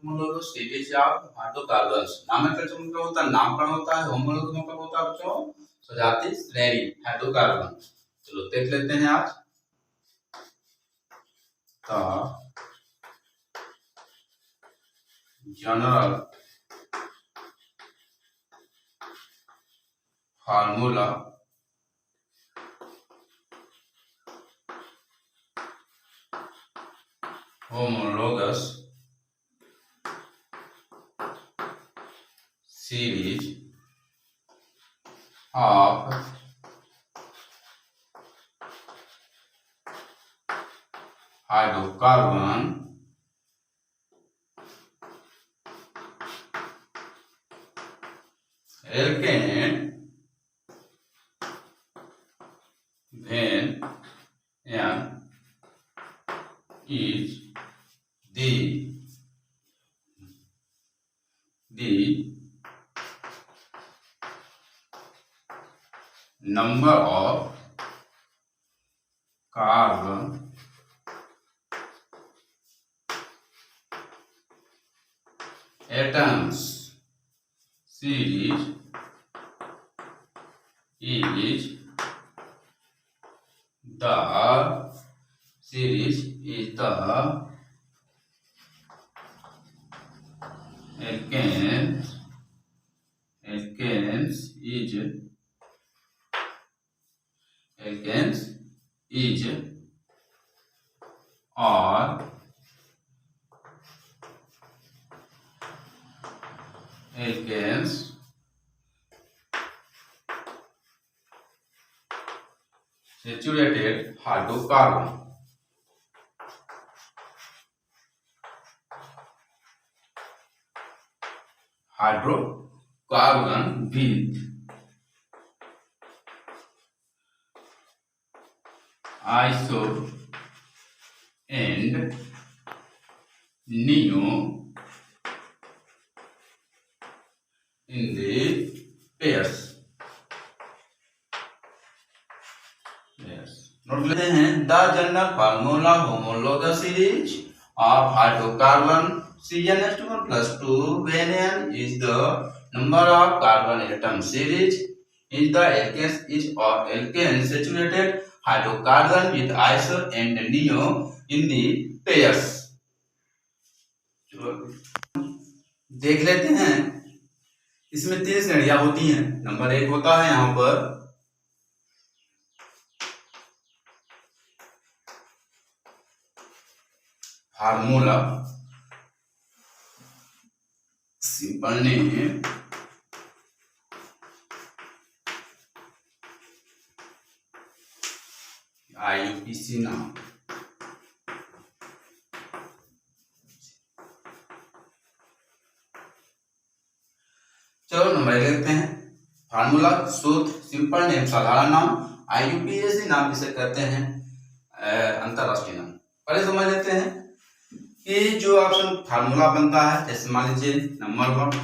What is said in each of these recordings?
Homologous series of hydrocarbons. Nomenclature मतलब होता है नामकरण होता है, होमोलोगस मतलब होता है बच्चों सजातीय श्रेणी हाइड्रोकार्बन। चलो देख लेते हैं आज general formula homologous series of hydrocarbon alkane when n is the number of carbon atoms series is the alkanes is or alkanes saturated hydrocarbon with iso and neo in the pairs। Note लेते हैं the general formula homologous series of hydrocarbon CN+2 when n is the number of carbon atom series is the alkane saturated hydrocarbon with iso and neo in the pairs। देख लेते हैं इसमें 3 श्रेणियां होती हैं। Number 1 होता है यहाँ पर फार्मूला सिंपल नेम IUPAC नाम। चलो नंबर 1 लेते हैं फार्मूला शुद्ध सिंपल नेम साधारण नाम IUPAC नाम जिसे कहते हैं अंतरराष्ट्रीय नाम। पहले समझ लेते हैं कि जो ऑप्शन फार्मूला बनता है जैसे मान लीजिए नंबर 1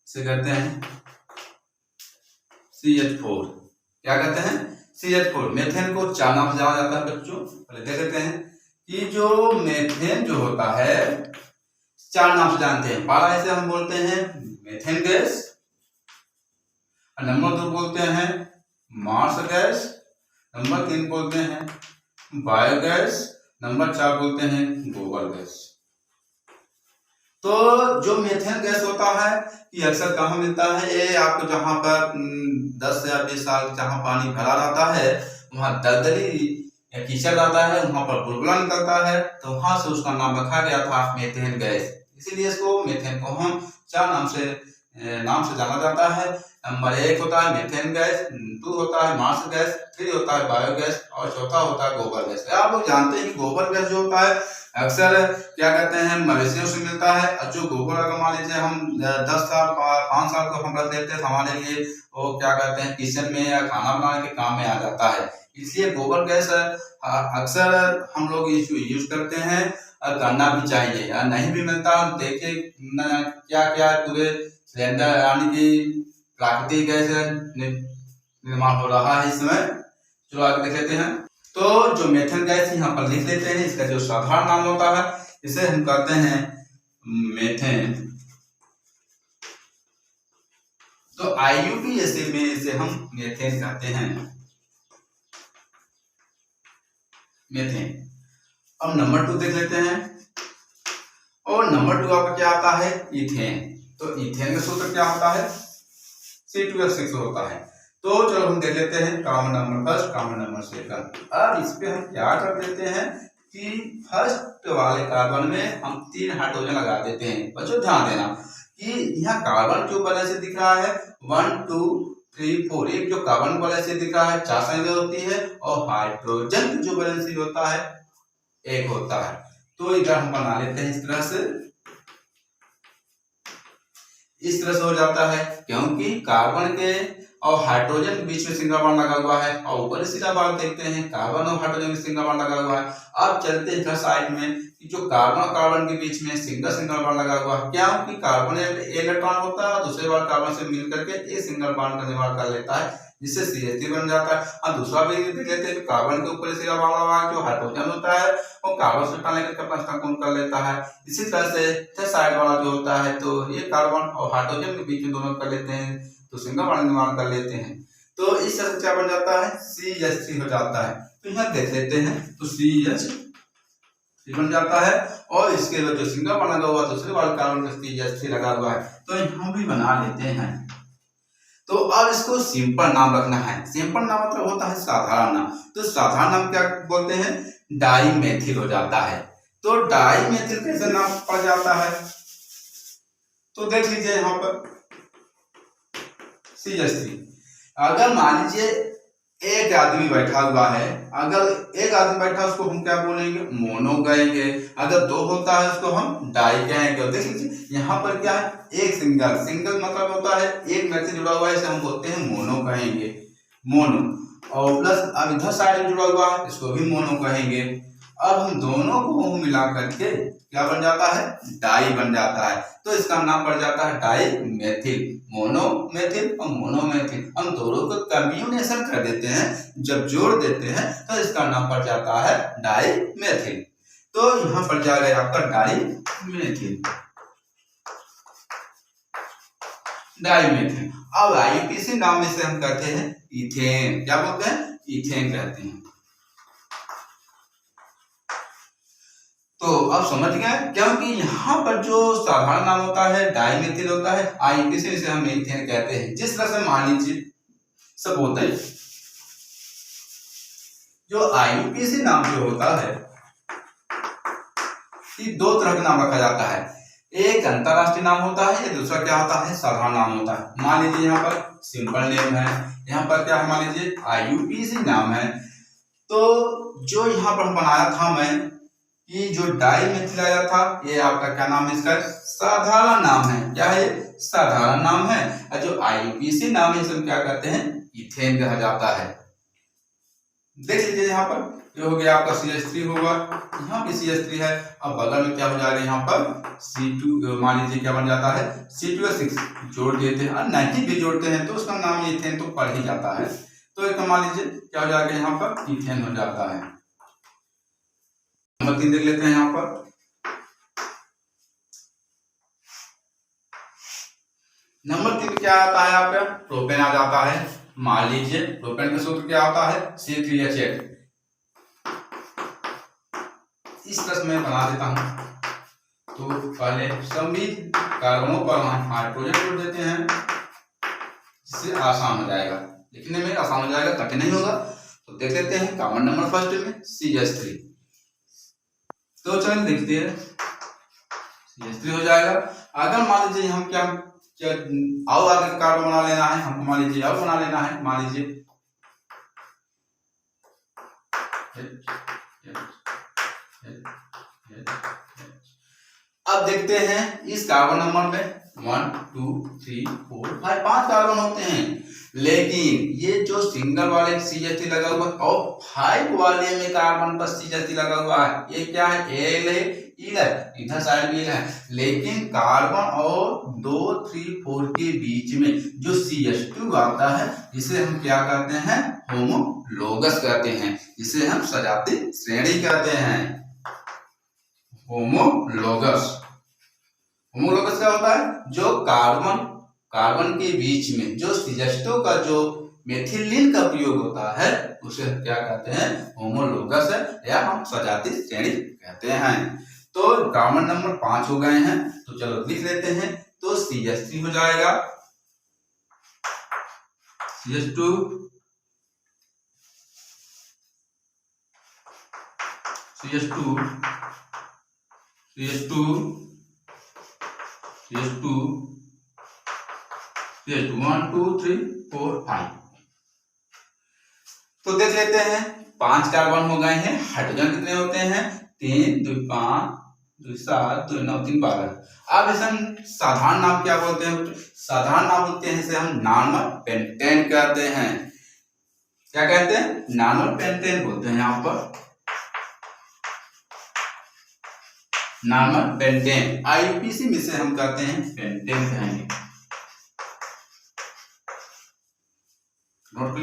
इसे कहते हैं CH4। क्या कहते हैं CH4। मेथेन को 4 नाम से जाना जाता है बच्चों। पहले देख लेते हैं कि जो मेथेन जो होता है 4 नाम से जानते हैं। पहला इसे हम बोलते हैं मेथेन गैस, नंबर 2 बोलते हैं मार्स गैस, नंबर 3 बोलते हैं बायोगैस, नंबर 4 बोलते हैं गोबर गैस। तो जो मेथेन गैस होता है ये अक्सर कहाँ मिलता है, ये आपको जहां पर 10 या 20 साल जहां पानी भरा रहता है वहां दलदली या कीचड़ रहता है, वहां पर बुलबुला निकलता है, तो वहां से उसका नाम रखा गया था मेथेन गैस। इसीलिए इसको मेथेन को हम 4 नाम से जाना जाता है। नंबर 1 होता है मेथेन गैस, 2 होता है मार्स गैस, 3 होता है बायोगैस और चौथा होता है गोबर गैस। आप लोग जानते हैं कि गोबर गैस जो होता है अक्सर क्या कहते हैं मवेशियों से मिलता है। और जो गोबर अगर मान लीजिए हम 10 साल 5 साल को हम रख लेते हैं हमारे लिए वो क्या कहते हैं किचन में या खाना बनाने के काम में आ जाता है। इसलिए गोबर गैस अक्सर हम लोग यूज करते हैं और करना भी चाहिए। या नहीं भी मिलता देखिए क्या क्या पूरे सिलेंडर यानी कि प्राकृतिक गैस निर्माण हो रहा है इस समय। चलो आगे देख लेते हैं। तो जो मेथेन गैस यहाँ पर लिख लेते हैं, इसका जो साधारण नाम होता है इसे हम कहते हैं मेथेन। तो IUPAC में इसे हम मेथेन कहते हैं, मेथेन। अब नंबर 2 देख लेते हैं। और नंबर 2 आपका क्या आता है, इथेन। तो इथेन का सूत्र क्या होता है, C2H6 होता है। तो चलो हम देख लेते हैं common number first, common number second. अब इस पे हम क्या कर देते हैं कि फर्स्ट वाले कार्बन में हम 3 हाइड्रोजन लगा देते हैं। बच्चों ध्यान देना कि यहाँ कार्बन जो वैलेंस से दिख रहा है 1 2 3 4, एक जो कार्बन वैलेंस से दिख रहा है 4 संख्या होती है, और हाइड्रोजन जो वैलेंस होता है 1 होता है। तो इधर हम बना लेते हैं इस तरह से हो जाता है, क्योंकि कार्बन के और हाइड्रोजन के बीच में सिंगल बॉन्ड लगा हुआ है, और ऊपर सीधा बात देखते हैं कार्बन और हाइड्रोजन में सिंगल बॉन्ड लगा हुआ है। अब चलते हैं इधर साइड में कि जो कार्बन और कार्बन के बीच में सिंगल बॉन्ड लगा हुआ है, क्योंकि कार्बन इलेक्ट्रॉन होता है और दूसरे बार कार्बन से मिल करके एक सिंगल बॉन्ड का निर्माण कर लेता है, जिससे CH3 बन जाता है। और दूसरा भी देख लेते हैं कार्बन के ऊपर सिंगल बॉन्ड लगा जो हाइड्रोजन होता है और कार्बन से हटा लेकर अपना स्थान कर लेता है। इसी तरह से साइड वाला जो होता है, तो ये कार्बन और हाइड्रोजन के बीच में दोनों कर लेते हैं, तो सिंगल बॉन्ड निर्माण कर लेते हैं। तो इस तरह से क्या बन जाता है, CH3 हो जाता है। तो यहाँ देख लेते हैं, तो CH3 बन जाता है, और इसके बाद जो सिंगल बॉन्ड लगा हुआ दूसरे वाले कार्बन का CH3 लगा हुआ है, तो यहाँ भी बना लेते हैं। तो अब इसको सिंपल नाम रखना है। सिंपल नाम मतलब होता है साधारण नाम। तो साधारण नाम क्या बोलते हैं, डाईमेथिल हो जाता है। तो डाईमेथिल कैसे नाम पड़ जाता है, तो देख लीजिए यहाँ पर CH3। अगर मान लीजिए एक आदमी बैठा हुआ है, अगर एक आदमी बैठा उसको हम क्या बोलेंगे, मोनो कहेंगे। अगर 2 होता है उसको हम डाई कहेंगे। देख लीजिए यहाँ पर क्या है, एक सिंगल मतलब होता है एक मेथल जुड़ा हुआ है, इसे हम बोलते हैं मोनो कहेंगे, मोनो। और प्लस अब इधर साइड में जुड़ा हुआ है, इसको भी मोनो कहेंगे। अब हम दोनों को मिला करके क्या बन जाता है, डाई बन जाता है। तो इसका नाम पड़ जाता है डाईमेथिल, मोनोमेथिल और मोनोमेथिल। हम दोनों को कम्बिनेशन कर देते हैं, जब जोड़ देते हैं तो इसका नाम पड़ जाता है डाईमेथिल। तो यहाँ पर जाएगा आपका डाईमेथिल, डाईमेथिल। अब IUPAC नाम में से हम कहते हैं इथेन। क्या बोलते हैं, इथेन कहते हैं। तो अब समझ गए, क्योंकि यहाँ पर जो साधारण नाम होता है डाईमेथिल होता है, IUPAC से हम इथेन कहते हैं। जिस तरह से मान लीजिए सब होता है, जो IUPAC नाम जो होता है कि 2 तरह का नाम रखा जाता है, एक अंतरराष्ट्रीय नाम होता है, या दूसरा क्या होता है, साधारण नाम होता है। मान लीजिए यहाँ पर सिंपल नेम है, यहाँ पर क्या है, मान लीजिए IUPAC नाम है। तो जो यहाँ पर बनाया था मैं कि जो डाईमेथिल आया था, ये आपका क्या नाम है, इसका साधारण नाम है। क्या है, साधारण नाम है। और जो IUPAC नाम है इसे क्या कहते हैं, इथेन कहा जाता है। देख लीजिए यहाँ पर ये हो गया आपका CH3 होगा, यहाँ भी CH3 है। अब बगल में क्या हो जाएगा, यहाँ पर C2 मान लीजिए क्या बन जाता है, C2H6 जोड़ देते हैं, और नहीं भी जोड़ते हैं तो उसका नाम इथेन तो पड़ ही जाता है। तो एक मान लीजिए क्या हो जाएगा, यहाँ पर इथेन हो जाता है। नंबर 3 देख लेते हैं। यहाँ पर नंबर 3 क्या आता है, आपका प्रोपेन आ जाता है। मान लीजिए प्रोपेन का सूत्र क्या होता है, C3H8। इस तरह मैं बना देता हूं। तो पहले सभी कार्बनों पर हम हाइड्रोजन जोड़ देते हैं, जिससे आसान हो जाएगा, लिखने में आसान हो जाएगा, कठिन नहीं होगा। तो देख लेते हैं कॉमन नंबर फर्स्ट में CH3। तो चलिए देखते हैं, CH3 हो जाएगा। अगर मान लीजिए हम क्या और आगे कार्बन बना लेना है हमको, मान लीजिए और बना लेना है, मान लीजिए अब देखते हैं इस कार्बन नंबर में 1 2 3 4 5 कार्बन होते हैं, लेकिन ये जो सिंगल वाले CH3 लगा हुआ है और 5 वाले में कार्बन पर CH3 लगा हुआ है, ये क्या है, एल है, इल है, इधर साइड भी है। लेकिन कार्बन और 2 3 4 के बीच में जो CH2 आता है, जिसे हम क्या कहते हैं, होमोलोगस कहते हैं, जिसे हम सजाती श्रेणी कहते हैं, होमोलोगस। होमोलोगस क्या होता है? जो कार्बन के बीच में जो सीएच2 का जो मेथिलीन का प्रयोग होता है उसे क्या कहते हैं? होमोलोगस है, या हम सजातीय श्रेणी कहते हैं। तो कार्बन नंबर 5 हो गए हैं, तो चलो लिख लेते हैं। तो CH3 हो जाएगा, CH2 CH2 CH2 CH2 CH2 1 2 3 4 5। तो देख लेते हैं, 5 कार्बन हो गए हैं। हाइड्रोजन कितने होते हैं? 3 2 5 2 7 2 9 3 12। अब इसे हम साधारण नाम क्या बोलते हैं? साधारण नाम बोलते हैं इसे हम नॉर्मल पेंटेन कहते हैं। क्या कहते हैं? नॉर्मल पेंटेन बोलते हैं। यहाँ पर नॉर्मल पेंटेन, IUPAC में से हम कहते हैं पेंटेन कहेंगे। नोट कर